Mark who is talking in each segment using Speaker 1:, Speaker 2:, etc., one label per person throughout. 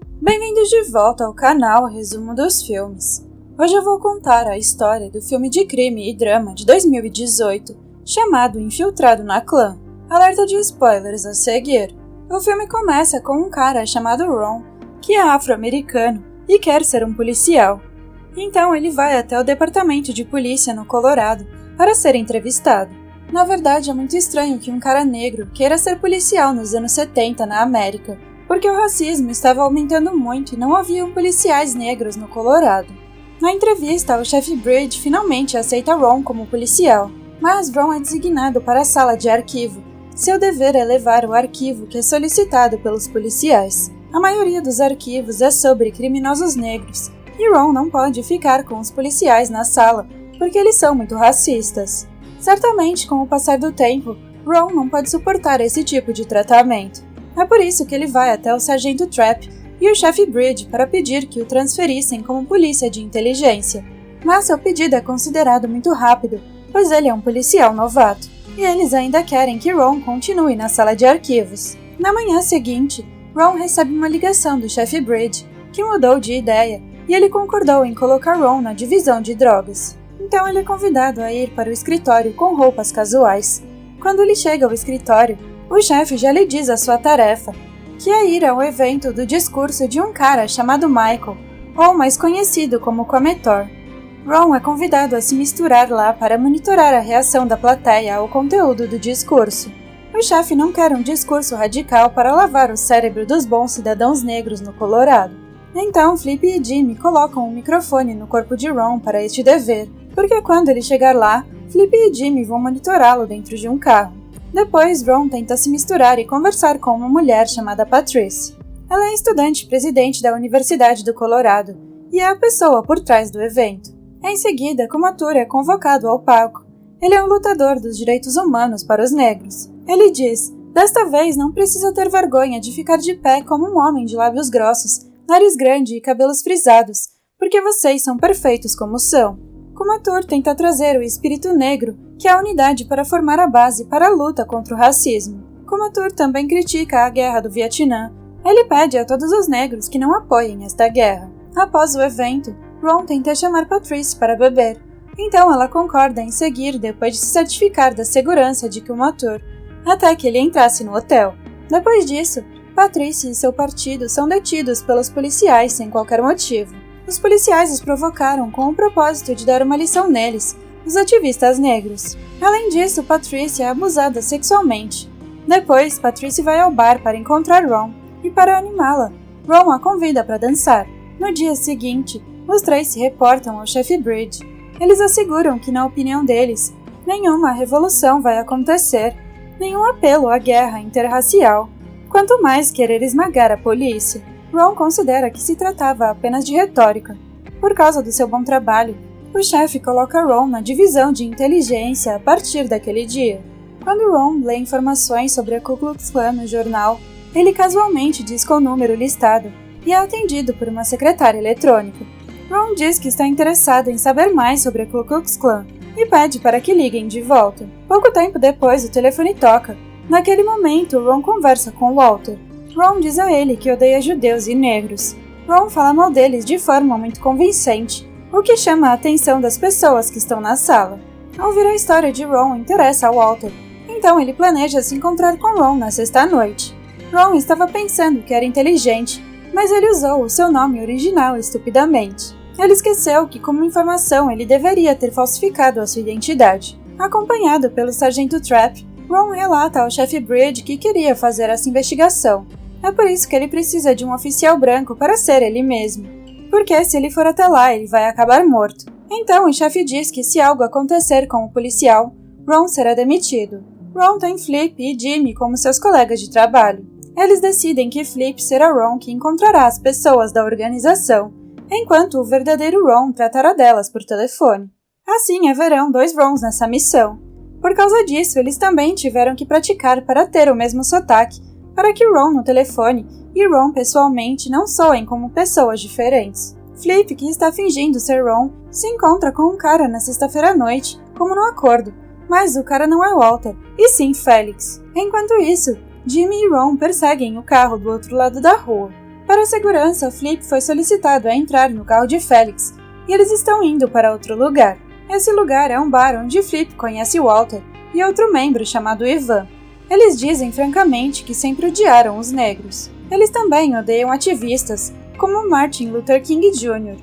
Speaker 1: Bem-vindos de volta ao canal Resumo dos Filmes. Hoje eu vou contar a história do filme de crime e drama de 2018, chamado Infiltrado na Clã. Alerta de spoilers a seguir. O filme começa com um cara chamado Ron, que é afro-americano e quer ser um policial. Então ele vai até o departamento de polícia no Colorado para ser entrevistado. Na verdade, é muito estranho que um cara negro queira ser policial nos anos 70 na América, porque o racismo estava aumentando muito e não haviam policiais negros no Colorado. Na entrevista, o chefe Bridge finalmente aceita Ron como policial, mas Ron é designado para a sala de arquivo. Seu dever é levar o arquivo que é solicitado pelos policiais. A maioria dos arquivos é sobre criminosos negros, e Ron não pode ficar com os policiais na sala, porque eles são muito racistas. Certamente, com o passar do tempo, Ron não pode suportar esse tipo de tratamento. É por isso que ele vai até o sargento Trapp e o chefe Bridge para pedir que o transferissem como polícia de inteligência. Mas seu pedido é considerado muito rápido, pois ele é um policial novato, e eles ainda querem que Ron continue na sala de arquivos. Na manhã seguinte, Ron recebe uma ligação do chefe Bridge, que mudou de ideia, e ele concordou em colocar Ron na divisão de drogas. Então ele é convidado a ir para o escritório com roupas casuais. Quando ele chega ao escritório, o chefe já lhe diz a sua tarefa, que é ir ao evento do discurso de um cara chamado Michael, ou mais conhecido como Cometor. Ron é convidado a se misturar lá para monitorar a reação da plateia ao conteúdo do discurso. O chefe não quer um discurso radical para lavar o cérebro dos bons cidadãos negros no Colorado. Então Flip e Jimmy colocam um microfone no corpo de Ron para este dever, porque quando ele chegar lá, Flip e Jimmy vão monitorá-lo dentro de um carro. Depois, Ron tenta se misturar e conversar com uma mulher chamada Patrice. Ela é estudante-presidente da Universidade do Colorado e é a pessoa por trás do evento. Em seguida, Cometor é convocado ao palco. Ele é um lutador dos direitos humanos para os negros. Ele diz: "Desta vez não precisa ter vergonha de ficar de pé como um homem de lábios grossos, nariz grande e cabelos frisados, porque vocês são perfeitos como são." Cometor tenta trazer o espírito negro, que é a unidade para formar a base para a luta contra o racismo. Cometor também critica a guerra do Vietnã. Ele pede a todos os negros que não apoiem esta guerra. Após o evento, Ron tenta chamar Patrice para beber. Então ela concorda em seguir depois de se certificar da segurança de Cometor, até que ele entrasse no hotel. Depois disso, Patrice e seu partido são detidos pelos policiais sem qualquer motivo. Os policiais os provocaram com o propósito de dar uma lição neles, os ativistas negros. Além disso, Patrice é abusada sexualmente. Depois, Patrice vai ao bar para encontrar Ron, e para animá-la, Ron a convida para dançar. No dia seguinte, os três se reportam ao chefe Bridge. Eles asseguram que, na opinião deles, nenhuma revolução vai acontecer, nenhum apelo à guerra interracial, quanto mais querer esmagar a polícia. Ron considera que se tratava apenas de retórica. Por causa do seu bom trabalho, o chefe coloca Ron na divisão de inteligência a partir daquele dia. Quando Ron lê informações sobre a Ku Klux Klan no jornal, ele casualmente disca o número listado e é atendido por uma secretária eletrônica. Ron diz que está interessado em saber mais sobre a Ku Klux Klan e pede para que liguem de volta. Pouco tempo depois, o telefone toca. Naquele momento, Ron conversa com Walter. Ron diz a ele que odeia judeus e negros. Ron fala mal deles de forma muito convincente, o que chama a atenção das pessoas que estão na sala. Ouvir a história de Ron interessa a Walter, então ele planeja se encontrar com Ron na sexta noite. Ron estava pensando que era inteligente, mas ele usou o seu nome original estupidamente. Ele esqueceu que, como informação, ele deveria ter falsificado a sua identidade. Acompanhado pelo sargento Trapp, Ron relata ao chefe Bridge que queria fazer essa investigação. É por isso que ele precisa de um oficial branco para ser ele mesmo, porque se ele for até lá, ele vai acabar morto. Então o chefe diz que se algo acontecer com o policial, Ron será demitido. Ron tem Flip e Jimmy como seus colegas de trabalho. Eles decidem que Flip será Ron que encontrará as pessoas da organização, enquanto o verdadeiro Ron tratará delas por telefone. Assim haverão 2 Rons nessa missão. Por causa disso, eles também tiveram que praticar para ter o mesmo sotaque, para que Ron no telefone e Ron pessoalmente não soem como pessoas diferentes. Flip, que está fingindo ser Ron, se encontra com um cara na sexta-feira à noite, como no acordo, mas o cara não é Walter, e sim Felix. Enquanto isso, Jimmy e Ron perseguem o carro do outro lado da rua. Para a segurança, Flip foi solicitado a entrar no carro de Felix, e eles estão indo para outro lugar. Esse lugar é um bar onde Flip conhece Walter e outro membro chamado Ivan. Eles dizem francamente que sempre odiaram os negros. Eles também odeiam ativistas, como Martin Luther King Jr.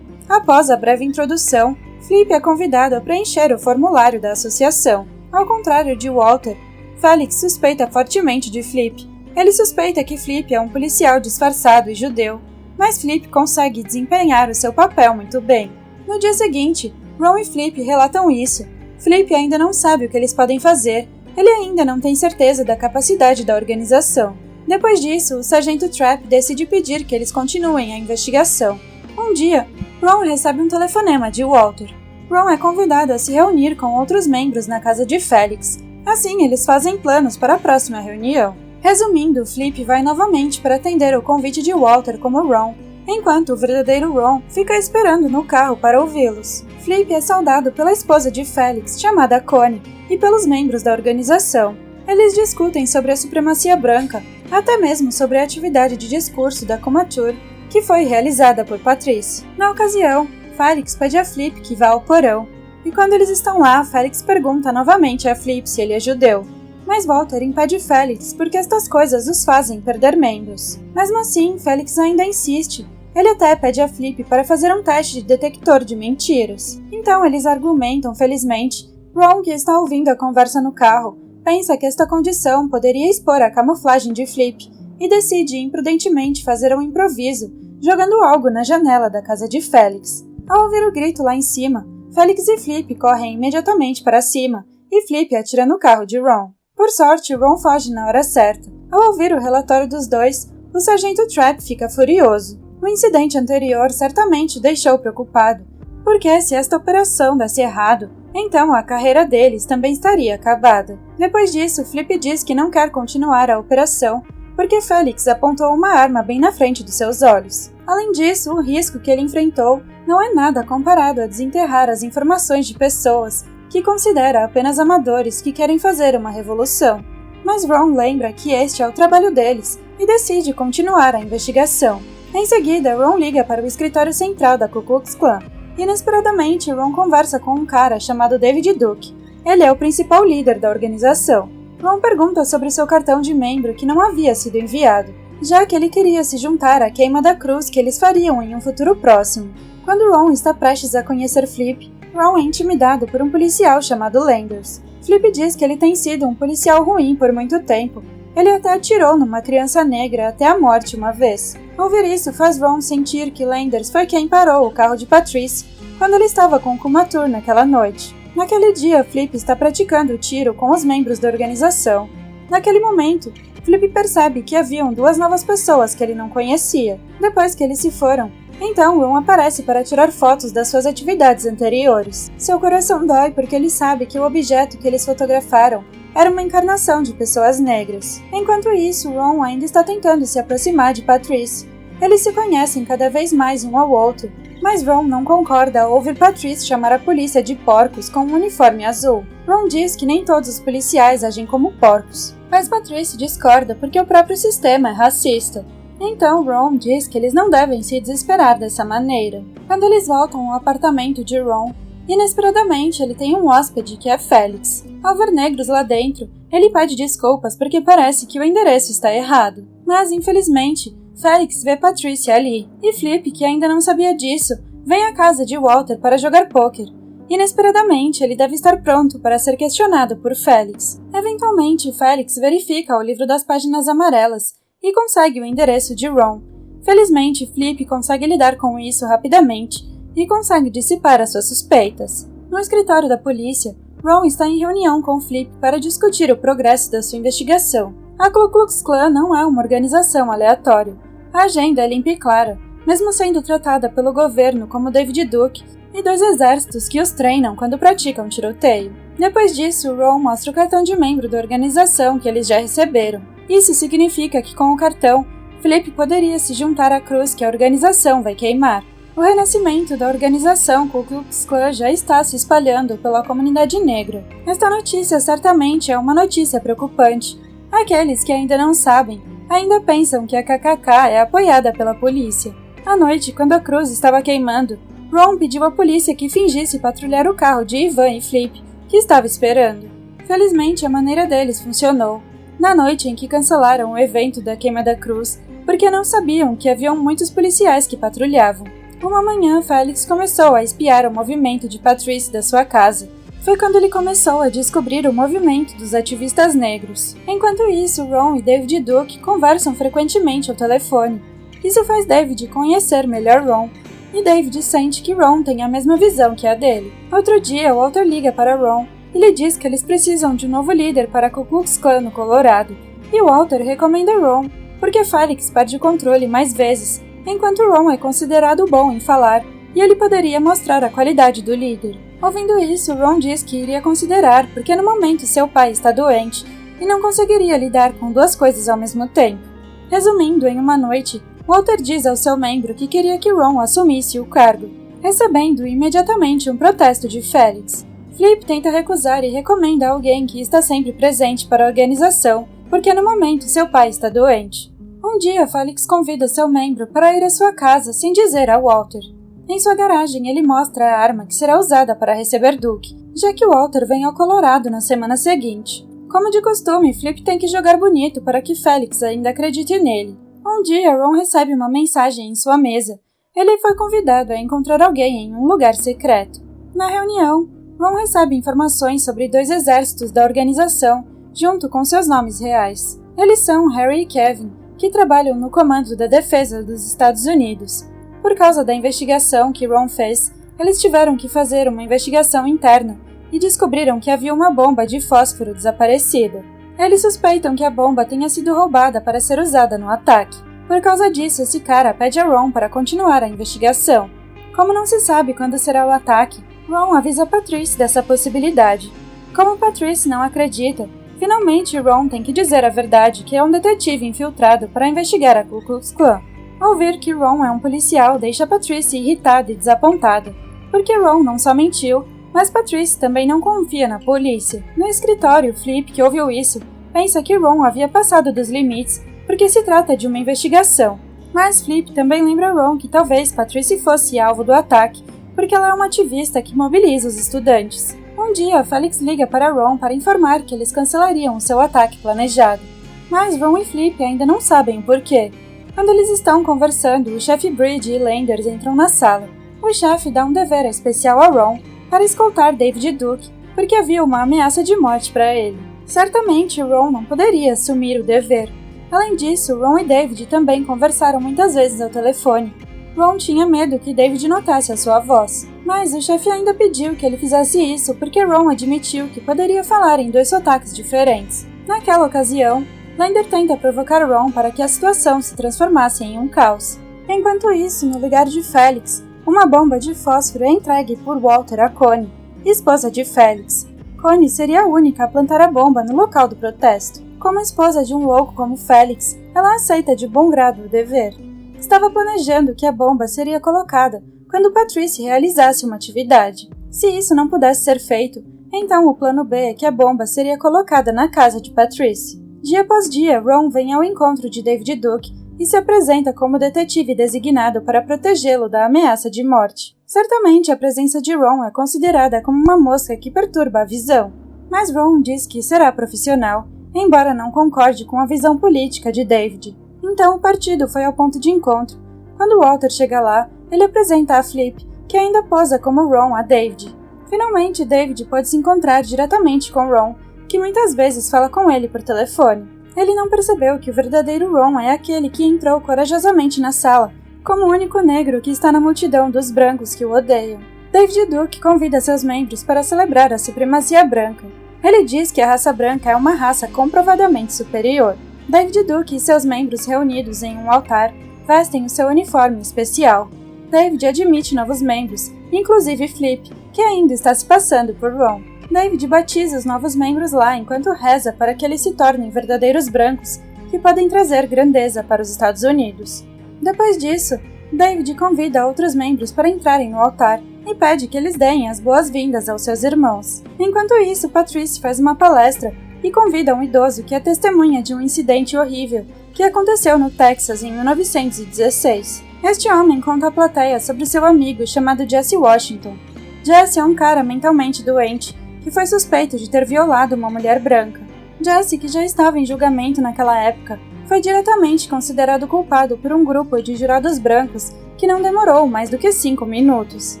Speaker 1: Após a breve introdução, Flip é convidado a preencher o formulário da associação. Ao contrário de Walter, Felix suspeita fortemente de Flip. Ele suspeita que Flip é um policial disfarçado e judeu, mas Flip consegue desempenhar o seu papel muito bem. No dia seguinte, Ron e Flip relatam isso. Flip ainda não sabe o que eles podem fazer, ele ainda não tem certeza da capacidade da organização. Depois disso, o sargento Trapp decide pedir que eles continuem a investigação. Um dia, Ron recebe um telefonema de Walter. Ron é convidado a se reunir com outros membros na casa de Felix. Assim, eles fazem planos para a próxima reunião. Resumindo, Flip vai novamente para atender o convite de Walter como Ron, enquanto o verdadeiro Ron fica esperando no carro para ouvi-los. Flip é saudado pela esposa de Felix, chamada Connie, e pelos membros da organização. Eles discutem sobre a supremacia branca, até mesmo sobre a atividade de discurso da Comatur, que foi realizada por Patrice. Na ocasião, Felix pede a Flip que vá ao porão, e quando eles estão lá, Felix pergunta novamente a Flip se ele é judeu. Mas Walter impede Felix porque estas coisas os fazem perder membros. Mesmo assim, Felix ainda insiste. Ele até pede a Flip para fazer um teste de detector de mentiras. Então eles argumentam felizmente. Ron, que está ouvindo a conversa no carro, pensa que esta condição poderia expor a camuflagem de Flip e decide imprudentemente fazer um improviso, jogando algo na janela da casa de Felix. Ao ouvir o grito lá em cima, Felix e Flip correm imediatamente para cima e Flip atira no carro de Ron. Por sorte, Ron foge na hora certa. Ao ouvir o relatório dos dois, o sargento Trapp fica furioso. O incidente anterior certamente o deixou preocupado, porque se esta operação desse errado, então a carreira deles também estaria acabada. Depois disso, Flip diz que não quer continuar a operação, porque Felix apontou uma arma bem na frente dos seus olhos. Além disso, o risco que ele enfrentou não é nada comparado a desenterrar as informações de pessoas que considera apenas amadores que querem fazer uma revolução. Mas Ron lembra que este é o trabalho deles e decide continuar a investigação. Em seguida, Ron liga para o escritório central da Ku Klux Klan. Inesperadamente, Ron conversa com um cara chamado David Duke. Ele é o principal líder da organização. Ron pergunta sobre seu cartão de membro que não havia sido enviado, já que ele queria se juntar à queima da cruz que eles fariam em um futuro próximo. Quando Ron está prestes a conhecer Flip, Ron é intimidado por um policial chamado Landers. Flip diz que ele tem sido um policial ruim por muito tempo. Ele até atirou numa criança negra até a morte uma vez. Ouvir isso faz Ron sentir que Landers foi quem parou o carro de Patrice quando ele estava com Comatur naquela noite. Naquele dia, Flip está praticando o tiro com os membros da organização. Naquele momento, Flip percebe que haviam duas novas pessoas que ele não conhecia. Depois que eles se foram, então Ron aparece para tirar fotos das suas atividades anteriores. Seu coração dói porque ele sabe que o objeto que eles fotografaram era uma encarnação de pessoas negras. Enquanto isso, Ron ainda está tentando se aproximar de Patrice. Eles se conhecem cada vez mais um ao outro, mas Ron não concorda ao ouvir Patrice chamar a polícia de porcos com um uniforme azul. Ron diz que nem todos os policiais agem como porcos, mas Patrice discorda porque o próprio sistema é racista. Então Ron diz que eles não devem se desesperar dessa maneira. Quando eles voltam ao apartamento de Ron, inesperadamente ele tem um hóspede que é Felix. Ao ver negros lá dentro, ele pede desculpas porque parece que o endereço está errado. Mas, infelizmente, Felix vê Patrice ali, e Flip, que ainda não sabia disso, vem à casa de Walter para jogar pôquer. Inesperadamente, ele deve estar pronto para ser questionado por Felix. Eventualmente, Felix verifica o livro das páginas amarelas e consegue o endereço de Ron. Felizmente, Flip consegue lidar com isso rapidamente e consegue dissipar as suas suspeitas. No escritório da polícia, Ron está em reunião com Flip para discutir o progresso da sua investigação. A Ku Klux Klan não é uma organização aleatória. A agenda é limpa e clara, mesmo sendo tratada pelo governo como David Duke e dois exércitos que os treinam quando praticam tiroteio. Depois disso, Ron mostra o cartão de membro da organização que eles já receberam. Isso significa que com o cartão, Flip poderia se juntar à cruz que a organização vai queimar. O renascimento da organização Ku Klux Klan já está se espalhando pela comunidade negra. Esta notícia certamente é uma notícia preocupante. Aqueles que ainda não sabem, ainda pensam que a KKK é apoiada pela polícia. À noite, quando a cruz estava queimando, Ron pediu à polícia que fingisse patrulhar o carro de Ivan e Flip, que estava esperando. Felizmente, a maneira deles funcionou. Na noite em que cancelaram o evento da queima da cruz, porque não sabiam que haviam muitos policiais que patrulhavam. Uma manhã, Felix começou a espiar o movimento de Patrice da sua casa. Foi quando ele começou a descobrir o movimento dos ativistas negros. Enquanto isso, Ron e David Duke conversam frequentemente ao telefone. Isso faz David conhecer melhor Ron, e David sente que Ron tem a mesma visão que a dele. Outro dia, Walter liga para Ron e lhe diz que eles precisam de um novo líder para a Ku Klux Klan no Colorado, e Walter recomenda Ron, porque Felix perde o controle mais vezes, enquanto Ron é considerado bom em falar, e ele poderia mostrar a qualidade do líder. Ouvindo isso, Ron diz que iria considerar porque no momento seu pai está doente e não conseguiria lidar com duas coisas ao mesmo tempo. Resumindo, em uma noite, Walter diz ao seu membro que queria que Ron assumisse o cargo, recebendo imediatamente um protesto de Felix. Flip tenta recusar e recomenda alguém que está sempre presente para a organização, porque no momento seu pai está doente. Um dia, Felix convida seu membro para ir à sua casa sem dizer a Walter. Em sua garagem, ele mostra a arma que será usada para receber Duke, já que Walter vem ao Colorado na semana seguinte. Como de costume, Flip tem que jogar bonito para que Felix ainda acredite nele. Um dia, Ron recebe uma mensagem em sua mesa. Ele foi convidado a encontrar alguém em um lugar secreto. Na reunião, Ron recebe informações sobre 2 exércitos da organização, junto com seus nomes reais. Eles são Harry e Kevin, que trabalham no Comando da Defesa dos Estados Unidos. Por causa da investigação que Ron fez, eles tiveram que fazer uma investigação interna e descobriram que havia uma bomba de fósforo desaparecida. Eles suspeitam que a bomba tenha sido roubada para ser usada no ataque. Por causa disso, esse cara pede a Ron para continuar a investigação. Como não se sabe quando será o ataque, Ron avisa Patrice dessa possibilidade. Como Patrice não acredita, finalmente Ron tem que dizer a verdade que é um detetive infiltrado para investigar a Ku Klux Klan. Ao ver que Ron é um policial, deixa Patrice irritada e desapontada, porque Ron não só mentiu, mas Patrice também não confia na polícia. No escritório, Flip, que ouviu isso, pensa que Ron havia passado dos limites porque se trata de uma investigação. Mas Flip também lembra Ron que talvez Patrice fosse alvo do ataque, porque ela é uma ativista que mobiliza os estudantes. Um dia, Felix liga para Ron para informar que eles cancelariam o seu ataque planejado. Mas Ron e Flip ainda não sabem o porquê. Quando eles estão conversando, o chefe Bridge e Landers entram na sala. O chefe dá um dever especial a Ron para escoltar David Duke, porque havia uma ameaça de morte para ele. Certamente, Ron não poderia assumir o dever. Além disso, Ron e David também conversaram muitas vezes ao telefone. Ron tinha medo que David notasse a sua voz, mas o chefe ainda pediu que ele fizesse isso porque Ron admitiu que poderia falar em 2 sotaques diferentes. Naquela ocasião, Lander tenta provocar Ron para que a situação se transformasse em um caos. Enquanto isso, no lugar de Felix, uma bomba de fósforo é entregue por Walter a Connie, esposa de Felix. Connie seria a única a plantar a bomba no local do protesto. Como esposa de um louco como Felix, ela aceita de bom grado o dever. Estava planejando que a bomba seria colocada quando Patrice realizasse uma atividade. Se isso não pudesse ser feito, então o plano B é que a bomba seria colocada na casa de Patrice. Dia após dia, Ron vem ao encontro de David Duke e se apresenta como detetive designado para protegê-lo da ameaça de morte. Certamente a presença de Ron é considerada como uma mosca que perturba a visão, mas Ron diz que será profissional, embora não concorde com a visão política de David. Então o partido foi ao ponto de encontro. Quando Walter chega lá, ele apresenta a Flip, que ainda posa como Ron a David. Finalmente, David pode se encontrar diretamente com Ron, que muitas vezes fala com ele por telefone. Ele não percebeu que o verdadeiro Ron é aquele que entrou corajosamente na sala, como o único negro que está na multidão dos brancos que o odeiam. David Duke convida seus membros para celebrar a supremacia branca. Ele diz que a raça branca é uma raça comprovadamente superior. David Duke e seus membros reunidos em um altar vestem o seu uniforme especial. David admite novos membros, inclusive Flip, que ainda está se passando por Ron. David batiza os novos membros lá enquanto reza para que eles se tornem verdadeiros brancos que podem trazer grandeza para os Estados Unidos. Depois disso, David convida outros membros para entrarem no altar e pede que eles deem as boas-vindas aos seus irmãos. Enquanto isso, Patrice faz uma palestra e convida um idoso que é testemunha de um incidente horrível que aconteceu no Texas em 1916. Este homem conta à plateia sobre seu amigo chamado Jesse Washington. Jesse é um cara mentalmente doente que foi suspeito de ter violado uma mulher branca. Jesse, que já estava em julgamento naquela época, foi diretamente considerado culpado por um grupo de jurados brancos que não demorou mais do que 5 minutos.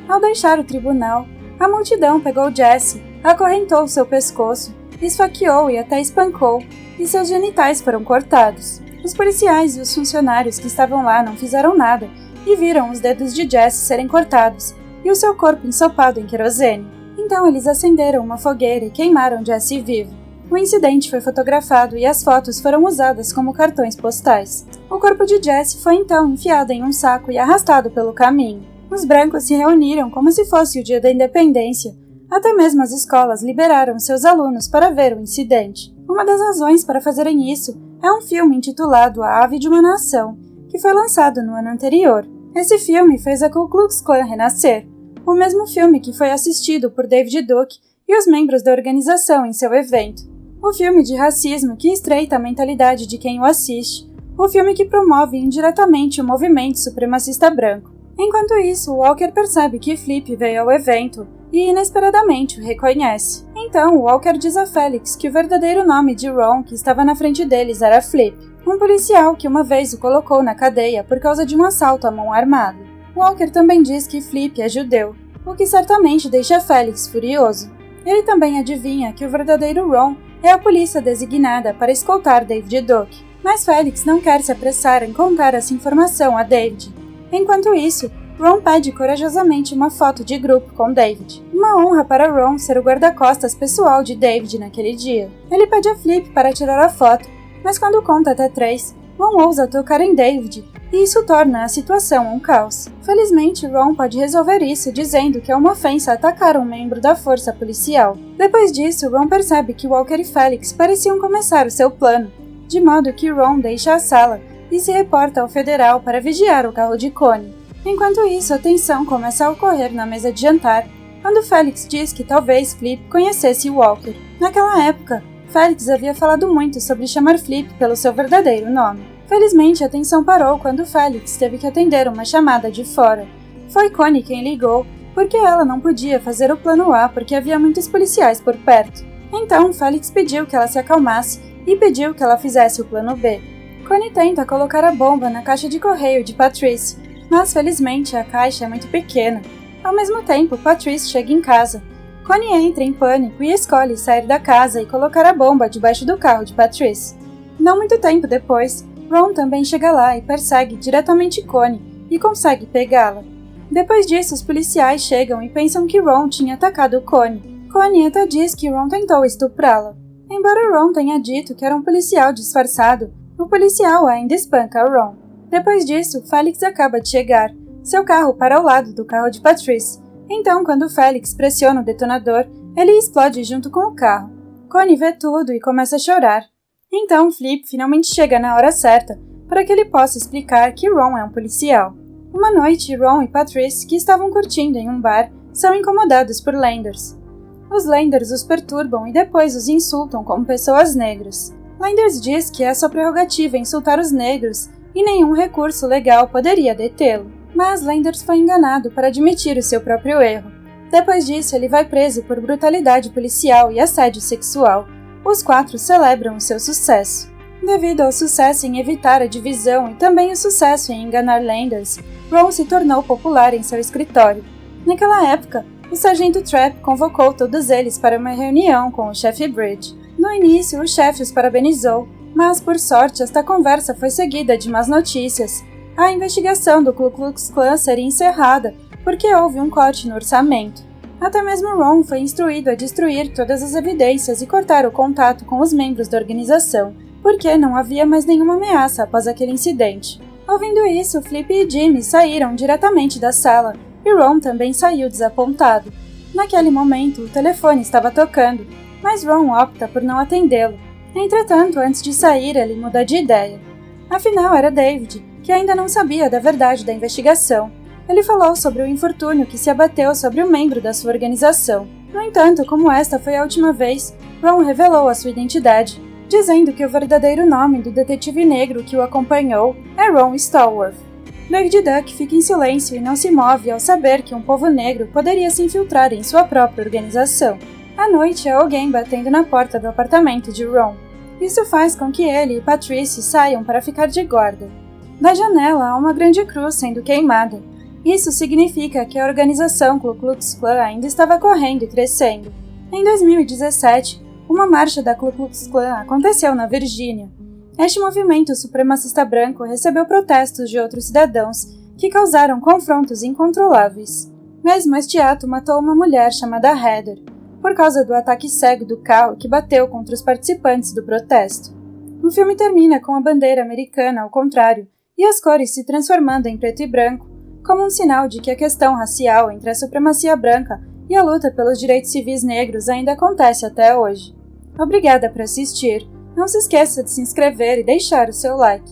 Speaker 1: Ao deixar o tribunal, a multidão pegou Jesse, acorrentou seu pescoço, esfaqueou e até espancou, e seus genitais foram cortados. Os policiais e os funcionários que estavam lá não fizeram nada e viram os dedos de Jesse serem cortados e o seu corpo ensopado em querosene. Então eles acenderam uma fogueira e queimaram Jesse vivo. O incidente foi fotografado e as fotos foram usadas como cartões postais. O corpo de Jesse foi então enfiado em um saco e arrastado pelo caminho. Os brancos se reuniram como se fosse o dia da independência. Até mesmo as escolas liberaram seus alunos para ver o incidente. Uma das razões para fazerem isso é um filme intitulado A Ave de uma Nação, que foi lançado no ano anterior. Esse filme fez a Ku Klux Klan renascer, o mesmo filme que foi assistido por David Duke e os membros da organização em seu evento. O filme de racismo que estreita a mentalidade de quem o assiste, o filme que promove indiretamente o movimento supremacista branco. Enquanto isso, Walker percebe que Flip veio ao evento e inesperadamente o reconhece. Então, Walker diz a Felix que o verdadeiro nome de Ron que estava na frente deles era Flip, um policial que uma vez o colocou na cadeia por causa de um assalto à mão armada. Walker também diz que Flip é judeu, o que certamente deixa Felix furioso. Ele também adivinha que o verdadeiro Ron é a polícia designada para escoltar David Duke, mas Felix não quer se apressar em contar essa informação a David. Enquanto isso, Ron pede corajosamente uma foto de grupo com David. Uma honra para Ron ser o guarda-costas pessoal de David naquele dia. Ele pede a Flip para tirar a foto, mas quando conta até 3, Ron ousa tocar em David, e isso torna a situação um caos. Felizmente, Ron pode resolver isso dizendo que é uma ofensa atacar um membro da força policial. Depois disso, Ron percebe que Walker e Felix pareciam começar o seu plano, de modo que Ron deixa a sala e se reporta ao federal para vigiar o carro de Connie. Enquanto isso, a tensão começa a ocorrer na mesa de jantar, quando Felix diz que talvez Flip conhecesse Walker. Naquela época, Felix havia falado muito sobre chamar Flip pelo seu verdadeiro nome. Felizmente, a tensão parou quando Felix teve que atender uma chamada de fora. Foi Connie quem ligou, porque ela não podia fazer o plano A porque havia muitos policiais por perto. Então, Felix pediu que ela se acalmasse e pediu que ela fizesse o plano B. Connie tenta colocar a bomba na caixa de correio de Patrice, mas felizmente a caixa é muito pequena. Ao mesmo tempo, Patrice chega em casa. Connie entra em pânico e escolhe sair da casa e colocar a bomba debaixo do carro de Patrice. Não muito tempo depois, Ron também chega lá e persegue diretamente Connie e consegue pegá-la. Depois disso, os policiais chegam e pensam que Ron tinha atacado Connie. Connie até diz que Ron tentou estuprá-la. Embora Ron tenha dito que era um policial disfarçado, o policial ainda espanca Ron. Depois disso, Felix acaba de chegar. Seu carro para ao lado do carro de Patrice. Então, quando Felix pressiona o detonador, ele explode junto com o carro. Connie vê tudo e começa a chorar. Então, Flip finalmente chega na hora certa para que ele possa explicar que Ron é um policial. Uma noite, Ron e Patrice, que estavam curtindo em um bar, são incomodados por Landers. Os Landers os perturbam e depois os insultam como pessoas negras. Landers diz que é sua prerrogativa insultar os negros e nenhum recurso legal poderia detê-lo. Mas Landers foi enganado para admitir o seu próprio erro. Depois disso, ele vai preso por brutalidade policial e assédio sexual. Os 4 celebram o seu sucesso. Devido ao sucesso em evitar a divisão e também o sucesso em enganar Landers, Ron se tornou popular em seu escritório. Naquela época, o sargento Trapp convocou todos eles para uma reunião com o chefe Bridge. No início, o chefe os parabenizou, mas por sorte esta conversa foi seguida de más notícias. A investigação do Ku Klux Klan seria encerrada porque houve um corte no orçamento. Até mesmo Ron foi instruído a destruir todas as evidências e cortar o contato com os membros da organização, porque não havia mais nenhuma ameaça após aquele incidente. Ouvindo isso, Flip e Jimmy saíram diretamente da sala, e Ron também saiu desapontado. Naquele momento, o telefone estava tocando, mas Ron opta por não atendê-lo. Entretanto, antes de sair, ele muda de ideia. Afinal, era David, que ainda não sabia da verdade da investigação. Ele falou sobre o infortúnio que se abateu sobre um membro da sua organização. No entanto, como esta foi a última vez, Ron revelou a sua identidade, dizendo que o verdadeiro nome do detetive negro que o acompanhou é Ron Stallworth. Lady Duck fica em silêncio e não se move ao saber que um povo negro poderia se infiltrar em sua própria organização. À noite, há alguém batendo na porta do apartamento de Ron. Isso faz com que ele e Patrice saiam para ficar de guarda. Da janela há uma grande cruz sendo queimada. Isso significa que a organização Ku Klux Klan ainda estava correndo e crescendo. Em 2017, uma marcha da Ku Klux Klan aconteceu na Virgínia. Este movimento supremacista branco recebeu protestos de outros cidadãos que causaram confrontos incontroláveis. Mesmo este ato matou uma mulher chamada Heather, por causa do ataque cego do carro que bateu contra os participantes do protesto. O filme termina com a bandeira americana ao contrário e as cores se transformando em preto e branco, como um sinal de que a questão racial entre a supremacia branca e a luta pelos direitos civis negros ainda acontece até hoje. Obrigada por assistir. Não se esqueça de se inscrever e deixar o seu like.